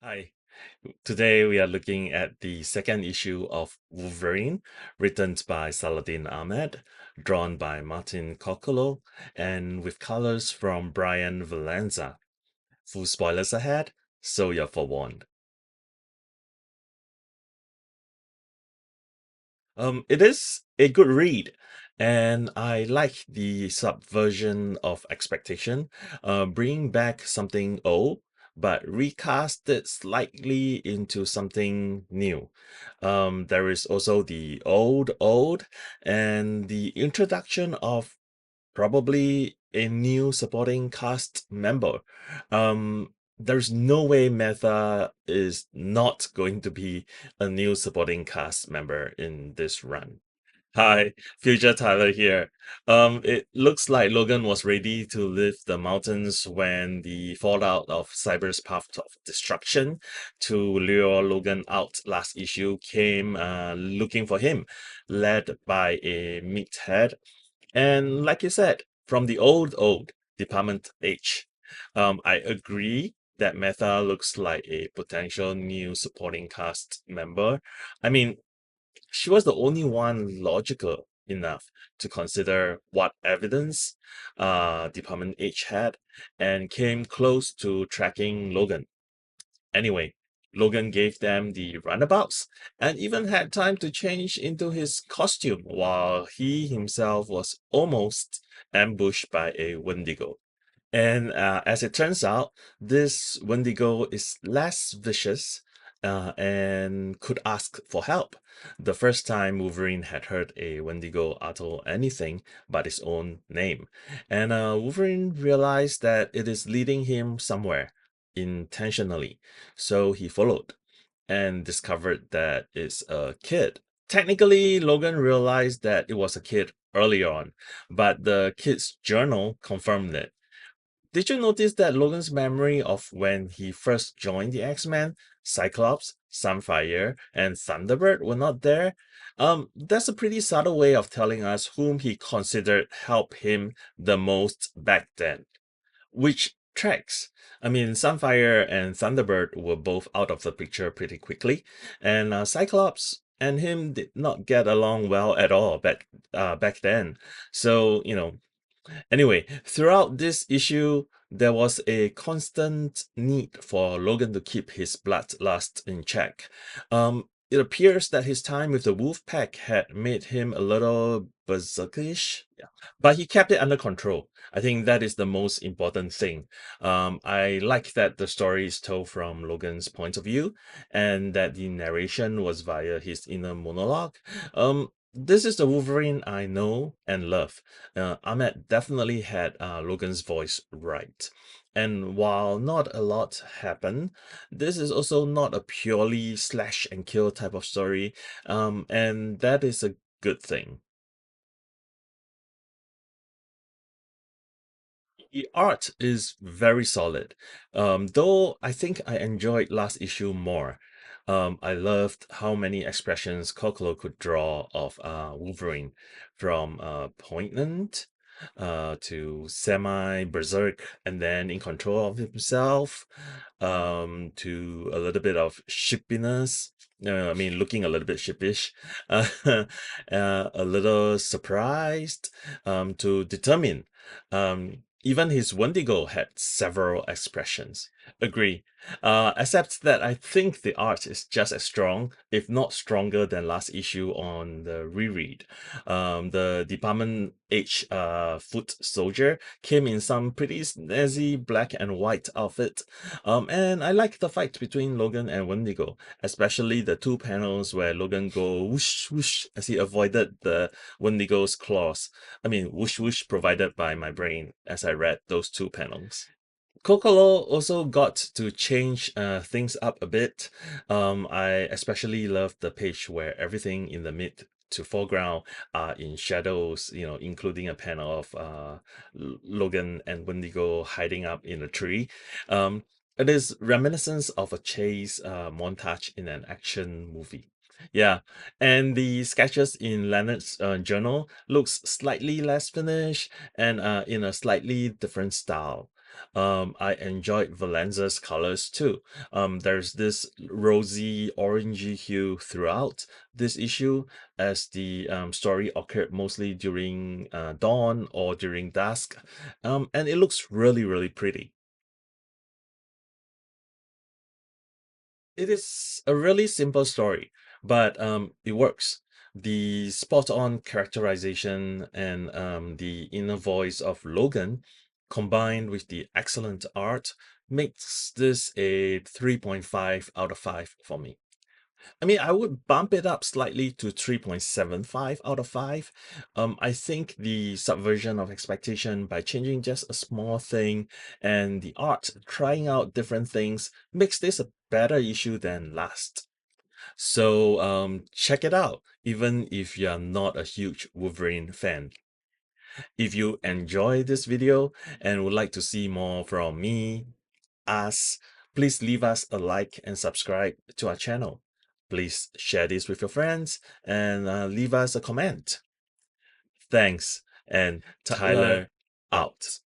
Hi, today we are looking at the second issue of Wolverine, written by Saladin Ahmed, drawn by Martín Cóccolo, and with colors from Bryan Valenza. Full spoilers ahead, so you're forewarned. It is a good read, and I like the subversion of expectation, bringing back something old, but recast it slightly into something new. There is also the old, and the introduction of probably a new supporting cast member. There's no way Meta is not going to be a new supporting cast member in this run. Hi, Future Tyler here. It looks like Logan was ready to leave the mountains when the fallout of Cyber's path of destruction to lure Logan out last issue came looking for him, led by a meathead and like you said, from the old Department H, I agree that Meta looks like a potential new supporting cast member. I mean, she was the only one logical enough to consider what evidence Department H had and came close to tracking Logan. Anyway, Logan gave them the runabouts and even had time to change into his costume while he himself was almost ambushed by a Wendigo. And as it turns out, this Wendigo is less vicious and could ask for help. The first time Wolverine had heard a Wendigo utter anything but his own name. And Wolverine realized that it is leading him somewhere intentionally. So he followed and discovered that it's a kid. Technically, Logan realized that it was a kid early on, but the kid's journal confirmed it. Did you notice that Logan's memory of when he first joined the X-Men, Cyclops, Sunfire, and Thunderbird were not there? That's a pretty subtle way of telling us whom he considered helped him the most back then. Which tracks. I mean, Sunfire and Thunderbird were both out of the picture pretty quickly, and Cyclops and him did not get along well at all back then. So, anyway, throughout this issue, there was a constant need for Logan to keep his bloodlust in check. It appears that his time with the Wolf Pack had made him a little berserkish, yeah, but he kept it under control. I think that is the most important thing. I like that the story is told from Logan's point of view and that the narration was via his inner monologue. This is the Wolverine I know and love. Ahmed definitely had Logan's voice right. And while not a lot happened, this is also not a purely slash and kill type of story, and that is a good thing. The art is very solid, though I think I enjoyed last issue more. I loved how many expressions Cóccolo could draw of Wolverine, from poignant to semi-berserk and then in control of himself, to a little bit of shippiness. I mean, looking a little bit shippish, a little surprised, to determined. Even his Wendigo had several expressions. Agree. Except that I think the art is just as strong, if not stronger, than last issue on the reread. The Department H foot soldier came in some pretty snazzy black and white outfit. And I like the fight between Logan and Wendigo, especially the two panels where Logan go whoosh whoosh as he avoided the Wendigo's claws. I mean, whoosh whoosh provided by my brain as I read those two panels. Cocolo also got to change things up a bit. I especially love the page where everything in the mid to foreground are in shadows, including a panel of Logan and Wendigo hiding up in a tree. It is reminiscence of a chase montage in an action movie. Yeah, and the sketches in Leonard's journal looks slightly less finished and in a slightly different style. I enjoyed Valenza's colors too. There's this rosy orangey hue throughout this issue, as the story occurred mostly during dawn or during dusk, and it looks really, really pretty. It is a really simple story, but it works. The spot-on characterization and the inner voice of Logan, combined with the excellent art, makes this a 3.5 out of 5 for me. I mean, I would bump it up slightly to 3.75 out of 5. I think the subversion of expectation by changing just a small thing and the art trying out different things makes this a better issue than last. So check it out, even if you're not a huge Wolverine fan. If you enjoy this video and would like to see more from me, us, please leave us a like and subscribe to our channel. Please share this with your friends and leave us a comment. Thanks, and Tyler out.